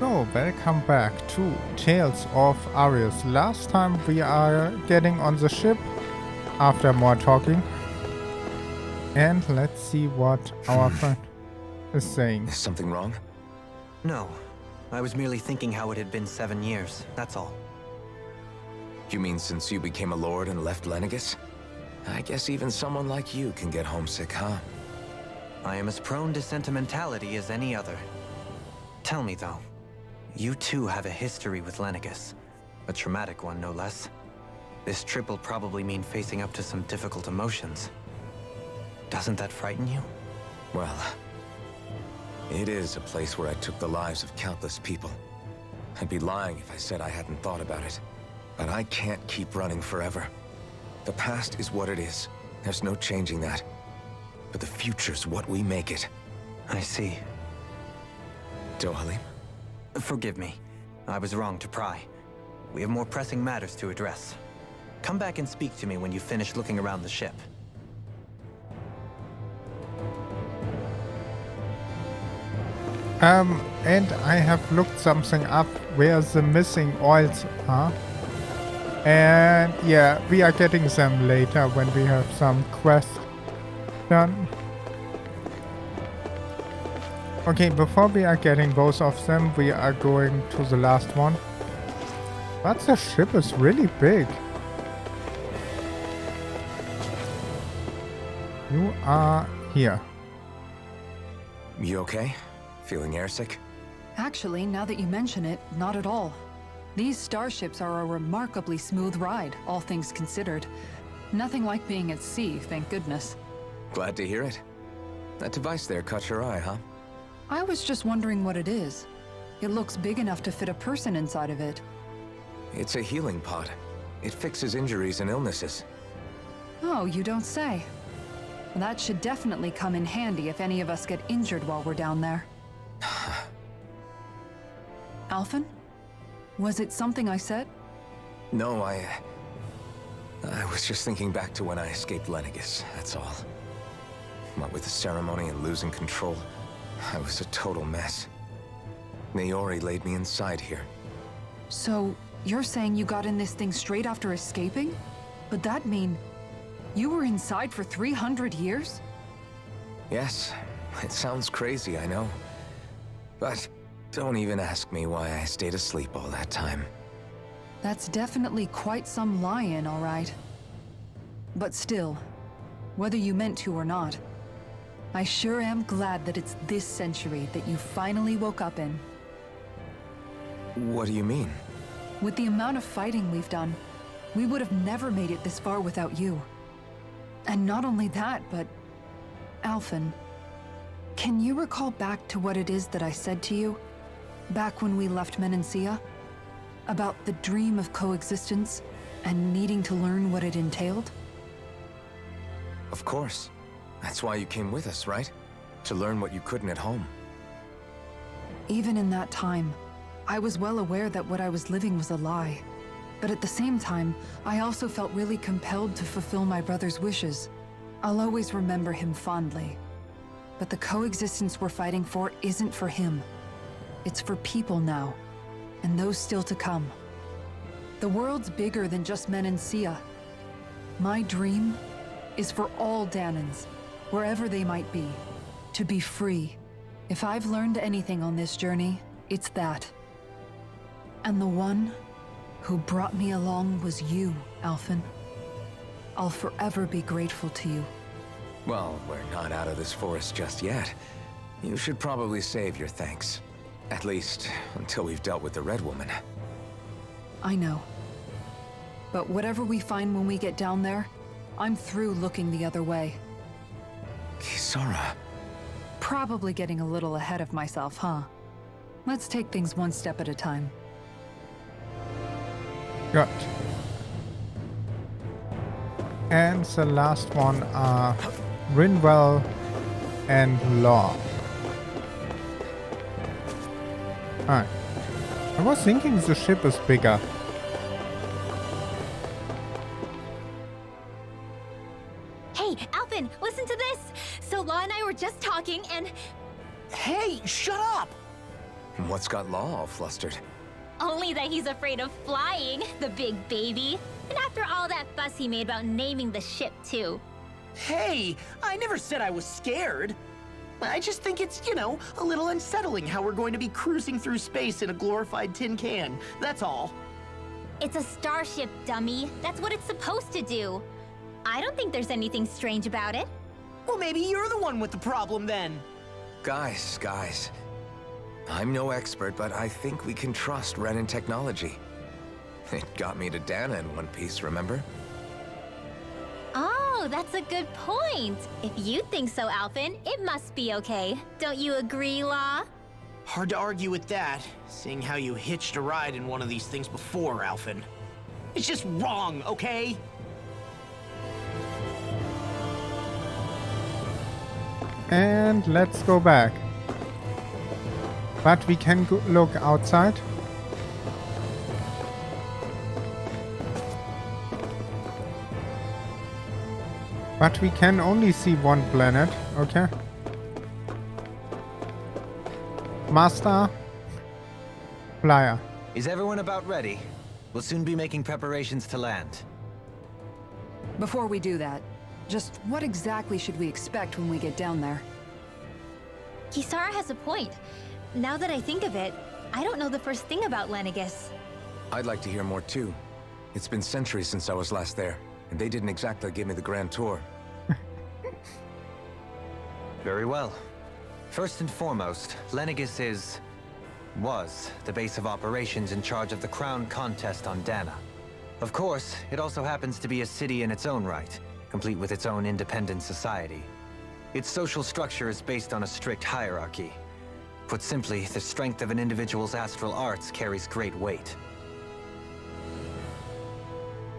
So, welcome back to Tales of Aris. Last time we are getting on the ship after more talking. And let's see what our friend is saying. Is something wrong? No. I was merely thinking how it had been 7 years, that's all. You mean since you became a lord and left Lenegis? I guess even someone like you can get homesick, huh? I am as prone to sentimentality as any other. Tell me though, you too have a history with Lenegis. A traumatic one, no less. This trip will probably mean facing up to some difficult emotions. Doesn't that frighten you? Well, it is a place where I took the lives of countless people. I'd be lying if I said I hadn't thought about it. But I can't keep running forever. The past is what it is. There's no changing that. But the future's what we make it. I see. Dohalim? Forgive me. I was wrong to pry. We have more pressing matters to address. Come back and speak to me when you finish looking around the ship. And I have looked something up where the missing oils are. And yeah, we are getting them later when we have some quests done. Okay, before we are getting both of them, we are going to the last one. But the ship is really big. You are here. You okay? Feeling airsick? Actually, now that you mention it, not at all. These starships are a remarkably smooth ride, all things considered. Nothing like being at sea, thank goodness. Glad to hear it. That device there caught your eye, huh? I was just wondering what it is. It looks big enough to fit a person inside of it. It's a healing pod. It fixes injuries and illnesses. Oh, you don't say. That should definitely come in handy if any of us get injured while we're down there. Alphen? Was it something I said? No, I was just thinking back to when I escaped Lenegis, that's all. What with the ceremony and losing control, I was a total mess. Naori laid me inside here. So, you're saying you got in this thing straight after escaping? But that mean you were inside for 300 years? Yes, it sounds crazy, I know. But don't even ask me why I stayed asleep all that time. That's definitely quite some lie-in, all right. But still, whether you meant to or not, I sure am glad that it's this century that you finally woke up in. What do you mean? With the amount of fighting we've done, we would have never made it this far without you. And not only that, but... Alphen, can you recall back to what it is that I said to you? Back when we left Menancia? About the dream of coexistence and needing to learn what it entailed? Of course. That's why you came with us, right? To learn what you couldn't at home. Even in that time, I was well aware that what I was living was a lie. But at the same time, I also felt really compelled to fulfill my brother's wishes. I'll always remember him fondly. But the coexistence we're fighting for isn't for him. It's for people now, and those still to come. The world's bigger than just Menancia. My dream is for all Dahnans, wherever they might be, to be free. If I've learned anything on this journey, it's that. And the one who brought me along was you, Alphen. I'll forever be grateful to you. Well, we're not out of this forest just yet. You should probably save your thanks. At least, until we've dealt with the Red Woman. I know. But whatever we find when we get down there, I'm through looking the other way. Kisara. Probably getting a little ahead of myself, huh? Let's take things one step at a time. Good. And the last one are Rinwell and Law. Alright. I was thinking the ship is bigger. Hey, Alphen, listen to this! So Law and I were just talking and... Hey, shut up! What's got Law all flustered? Only that he's afraid of flying, the big baby. And after all that fuss he made about naming the ship, too. Hey, I never said I was scared. I just think it's, a little unsettling how we're going to be cruising through space in a glorified tin can. That's all. It's a starship, dummy. That's what it's supposed to do. I don't think there's anything strange about it. Well, maybe you're the one with the problem then. Guys. I'm no expert, but I think we can trust Renan technology. It got me to Dahna in one piece, remember? Oh, that's a good point. If you think so, Alphen, it must be okay. Don't you agree, Law? Hard to argue with that, seeing how you hitched a ride in one of these things before, Alphen. It's just wrong, okay? And let's go back. But we can look outside. But we can only see one planet, okay? Master. Flyer. Is everyone about ready? We'll soon be making preparations to land. Before we do that, just what exactly should we expect when we get down there? Kisara has a point. Now that I think of it, I don't know the first thing about Lenegis. I'd like to hear more too. It's been centuries since I was last there, and they didn't exactly give me the grand tour. Very well. First and foremost, Lenegis was the base of operations in charge of the crown contest on Dahna. Of course, it also happens to be a city in its own right, complete with its own independent society. Its social structure is based on a strict hierarchy. Put simply, the strength of an individual's astral arts carries great weight.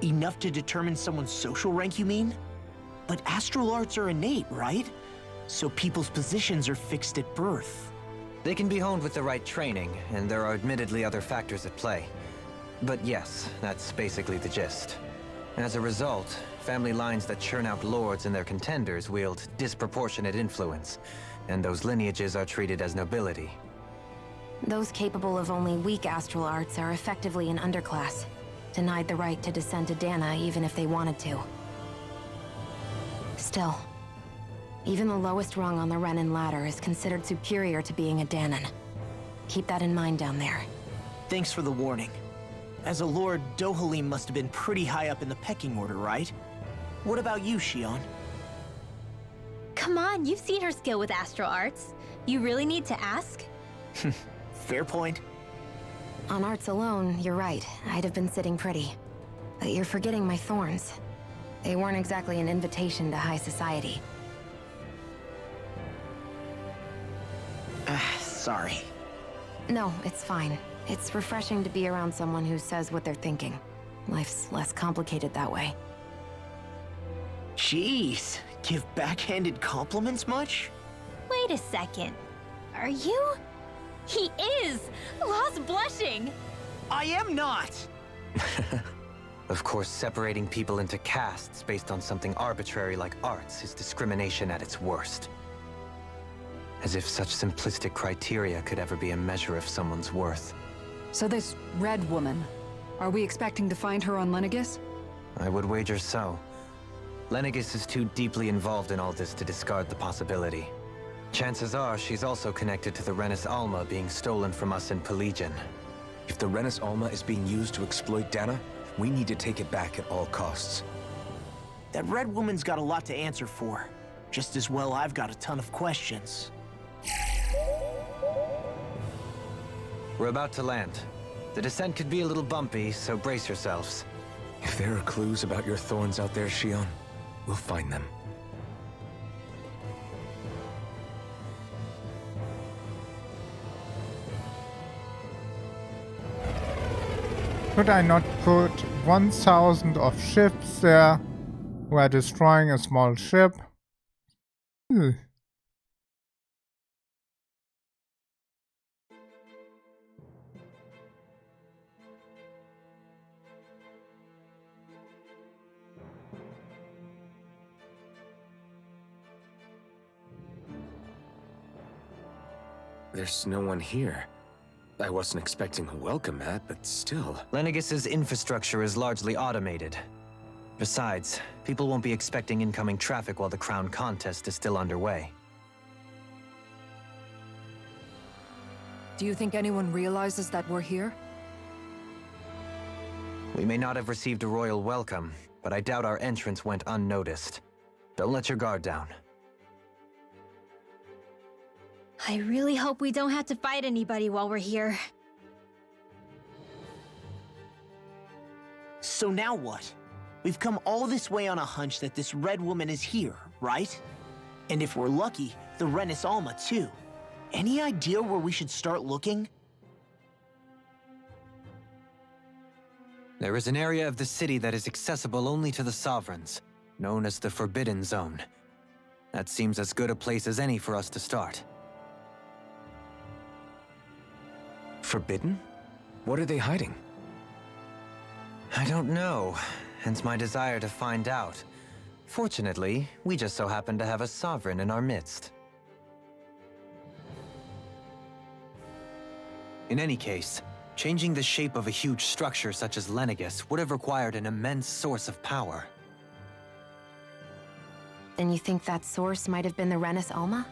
Enough to determine someone's social rank, you mean? But astral arts are innate, right? So people's positions are fixed at birth. They can be honed with the right training, and there are admittedly other factors at play. But yes, that's basically the gist. As a result, family lines that churn out lords and their contenders wield disproportionate influence, and those lineages are treated as nobility. Those capable of only weak astral arts are effectively an underclass, denied the right to descend to Dahna even if they wanted to. Still, even the lowest rung on the Renan ladder is considered superior to being a Dahnan. Keep that in mind down there. Thanks for the warning. As a lord, Dohalim must have been pretty high up in the pecking order, right? What about you, Shion? Come on, you've seen her skill with astral arts. You really need to ask? Fair point. On arts alone, you're right. I'd have been sitting pretty. But you're forgetting my thorns. They weren't exactly an invitation to high society. Sorry. No, it's fine. It's refreshing to be around someone who says what they're thinking. Life's less complicated that way. Jeez, give backhanded compliments much? Wait a second. Are you? He is! Law's blushing! I am not! Of course, separating people into castes based on something arbitrary like arts is discrimination at its worst. As if such simplistic criteria could ever be a measure of someone's worth. So this red woman, are we expecting to find her on Lenegis? I would wager so. Lenegis is too deeply involved in all this to discard the possibility. Chances are she's also connected to the Renis Alma being stolen from us in Pillaging. If the Renis Alma is being used to exploit Dahna, we need to take it back at all costs. That red woman's got a lot to answer for. Just as well I've got a ton of questions. We're about to land. The descent could be a little bumpy, so brace yourselves. If there are clues about your thorns out there, Shion, we'll find them. Could I not put 1,000 of ships there who are destroying a small ship? There's no one here. I wasn't expecting a welcome mat, but still. Lenegus's infrastructure is largely automated. Besides, people won't be expecting incoming traffic while the crown contest is still underway. Do you think anyone realizes that we're here? We may not have received a royal welcome, but I doubt our entrance went unnoticed. Don't let your guard down. I really hope we don't have to fight anybody while we're here. So now what? We've come all this way on a hunch that this red woman is here, right? And if we're lucky, the Renis Alma too. Any idea where we should start looking? There is an area of the city that is accessible only to the sovereigns, known as the Forbidden Zone. That seems as good a place as any for us to start. Forbidden? What are they hiding? I don't know, hence my desire to find out. Fortunately, we just so happen to have a sovereign in our midst. In any case, changing the shape of a huge structure such as Lenegus would have required an immense source of power. Then you think that source might have been the Renis Alma?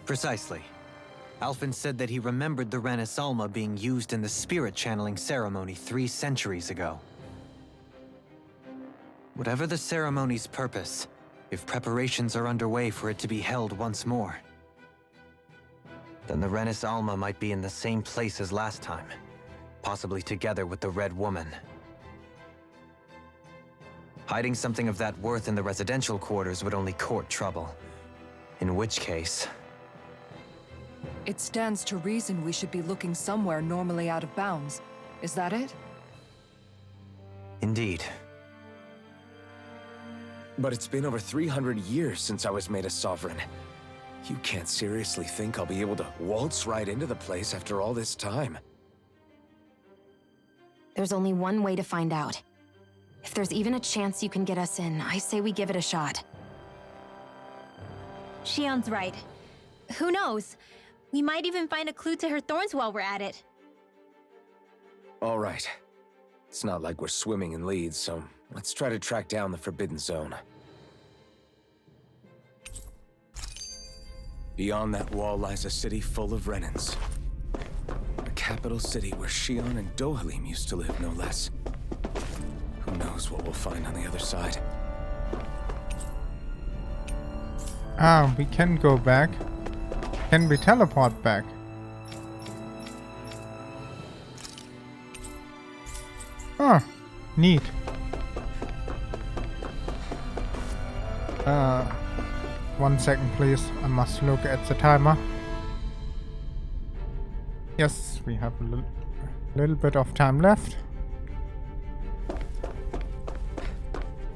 Precisely. Alphen said that he remembered the Renis Alma being used in the spirit channeling ceremony 3 centuries ago. Whatever the ceremony's purpose, if preparations are underway for it to be held once more, then the Renis Alma might be in the same place as last time, possibly together with the Red Woman. Hiding something of that worth in the residential quarters would only court trouble. In which case... It stands to reason we should be looking somewhere normally out of bounds. Is that it? Indeed. But it's been over 300 years since I was made a sovereign. You can't seriously think I'll be able to waltz right into the place after all this time. There's only one way to find out. If there's even a chance you can get us in, I say we give it a shot. Shion's right. Who knows? We might even find a clue to her thorns while we're at it. All right. It's not like we're swimming in leads, so let's try to track down the Forbidden Zone. Beyond that wall lies a city full of Renans. A capital city where Shion and Dohalim used to live, no less. Who knows what we'll find on the other side. Ah, we can go back. Can we teleport back? Oh, neat. 1 second please, I must look at the timer. Yes, we have a little bit of time left.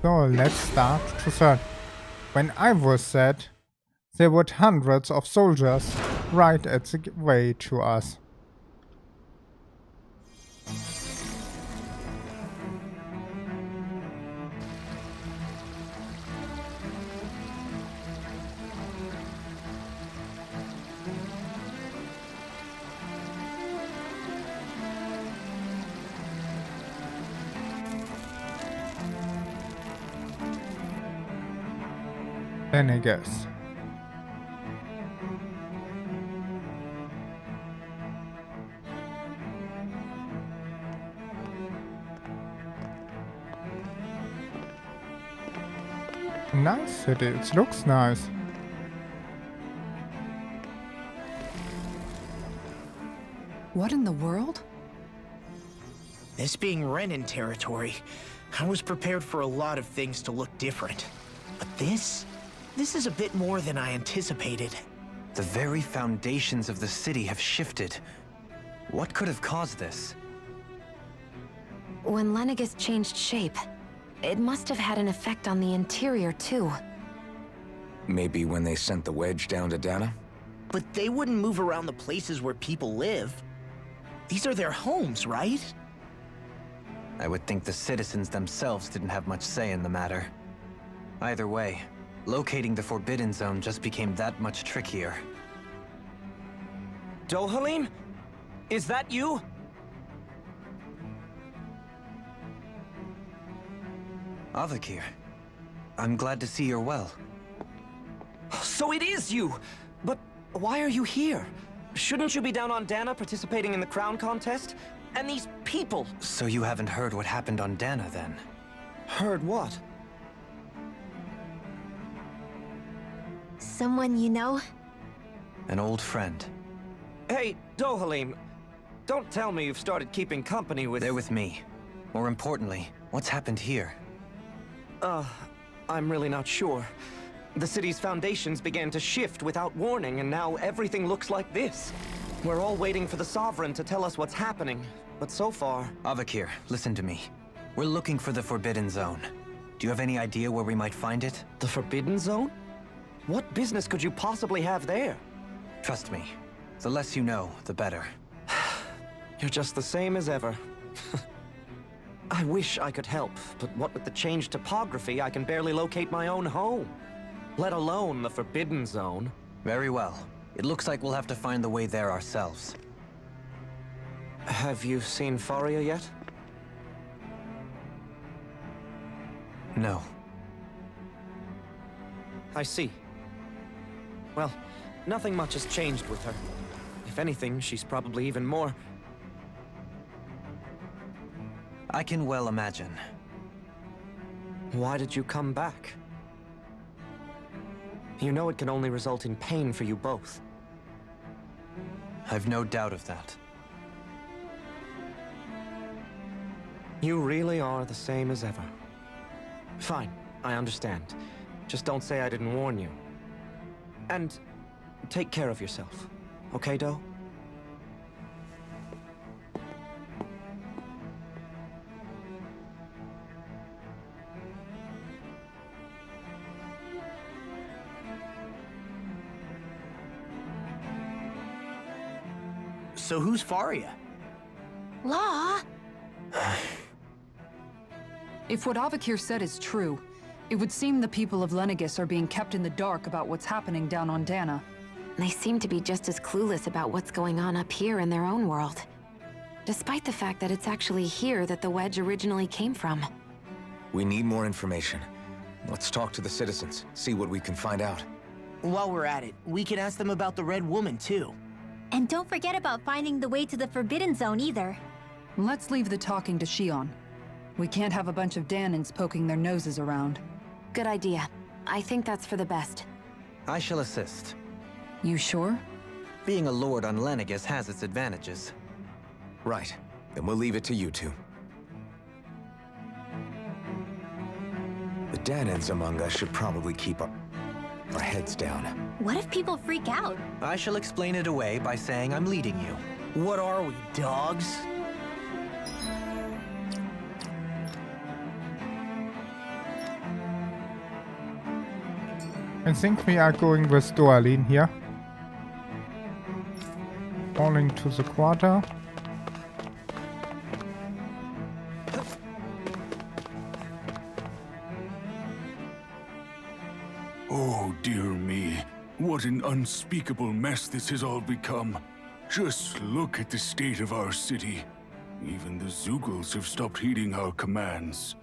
So let's start to search. When I was set, there were hundreds of soldiers right at the way to us. Then I guess. Nice city, it looks nice. What in the world? This being Renan territory, I was prepared for a lot of things to look different. But this is a bit more than I anticipated. The very foundations of the city have shifted. What could have caused this? When Lenegus changed shape, it must have had an effect on the interior too. Maybe when they sent the wedge down to Dahna? But they wouldn't move around the places where people live. These are their homes, right? I would think the citizens themselves didn't have much say in the matter. Either way, locating the Forbidden Zone just became that much trickier. Dohalim? Is that you? Avakir, I'm glad to see you're well. So it is you! But why are you here? Shouldn't you be down on Dahna participating in the crown contest? And these people! So you haven't heard what happened on Dahna, then? Heard what? Someone you know? An old friend. Hey, Dohalim, don't tell me you've started keeping company with... They're with me. More importantly, what's happened here? I'm really not sure. The city's foundations began to shift without warning, and now everything looks like this. We're all waiting for the Sovereign to tell us what's happening, but so far... Avakir, listen to me. We're looking for the Forbidden Zone. Do you have any idea where we might find it? The Forbidden Zone? What business could you possibly have there? Trust me. The less you know, the better. You're just the same as ever. I wish I could help, but what with the changed topography, I can barely locate my own home. Let alone the Forbidden Zone. Very well. It looks like we'll have to find the way there ourselves. Have you seen Faria yet? No. I see. Well, nothing much has changed with her. If anything, she's probably even more... I can well imagine. Why did you come back? You know it can only result in pain for you both. I've no doubt of that. You really are the same as ever. Fine, I understand. Just don't say I didn't warn you. And take care of yourself, okay, Do? So who's Faria? Law? If what Avakir said is true, it would seem the people of Lenegis are being kept in the dark about what's happening down on Dahna. They seem to be just as clueless about what's going on up here in their own world. Despite the fact that it's actually here that the wedge originally came from. We need more information. Let's talk to the citizens, see what we can find out. While we're at it, we can ask them about the Red Woman, too. And don't forget about finding the way to the Forbidden Zone either. Let's leave the talking to Shion. We can't have a bunch of Dahnans poking their noses around. Good idea. I think that's for the best. I shall assist. You sure? Being a lord on Lenegis has its advantages. Right. Then we'll leave it to you two. The Dahnans among us should probably keep our heads down. What if people freak out? I shall explain it away by saying I'm leading you. What are we, dogs? I think we are going with Dohalim here. Falling to the quarter. Oh, dear me. What an unspeakable mess this has all become. Just look at the state of our city. Even the Zeugles have stopped heeding our commands.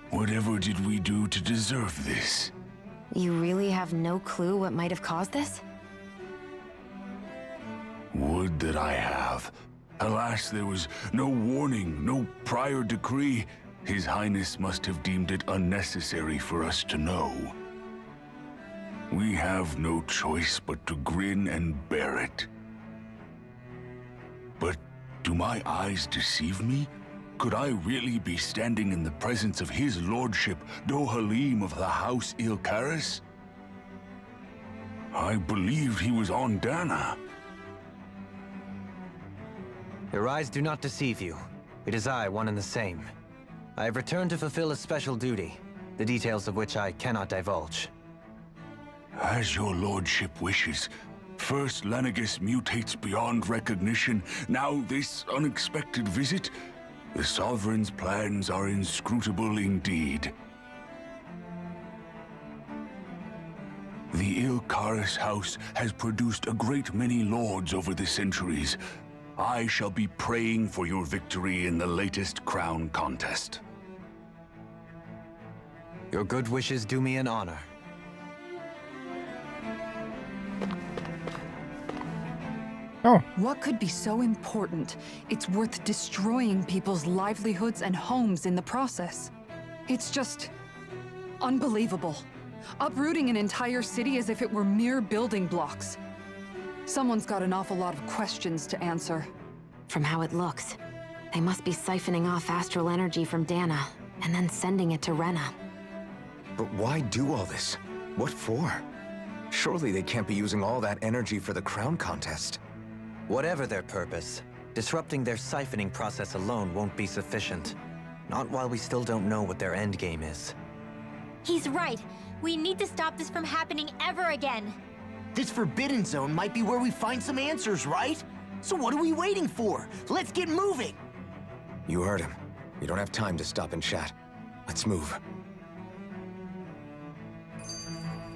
Whatever did we do to deserve this? You really have no clue what might have caused this? Would that I have. Alas, there was no warning, no prior decree. His Highness must have deemed it unnecessary for us to know. We have no choice but to grin and bear it. But do my eyes deceive me? Could I really be standing in the presence of his lordship, Dohalim of the House Ilkaris? I believed he was on Dahna. Your eyes do not deceive you. It is I, one and the same. I have returned to fulfill a special duty, the details of which I cannot divulge. As your lordship wishes. First Lenegis mutates beyond recognition, now this unexpected visit. The Sovereign's plans are inscrutable indeed. The Ilkaris house has produced a great many lords over the centuries. I shall be praying for your victory in the latest crown contest. Your good wishes do me an honor. Oh, What could be so important? It's worth destroying people's livelihoods and homes in the process. It's just unbelievable. Uprooting an entire city as if it were mere building blocks. Someone's got an awful lot of questions to answer. From how it looks, they must be siphoning off astral energy from Dahna, and then sending it to Rena. But why do all this? What for? Surely they can't be using all that energy for the crown contest. Whatever their purpose, disrupting their siphoning process alone won't be sufficient. Not while we still don't know what their endgame is. He's right. We need to stop this from happening ever again. This Forbidden Zone might be where we find some answers, right? So what are we waiting for? Let's get moving! You heard him. We don't have time to stop and chat. Let's move.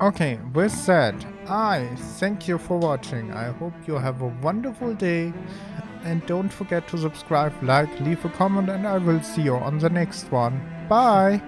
okay, with that, I thank you for watching. I hope you have a wonderful day. And don't forget to subscribe, like, leave a comment, and I will see you on the next one. Bye!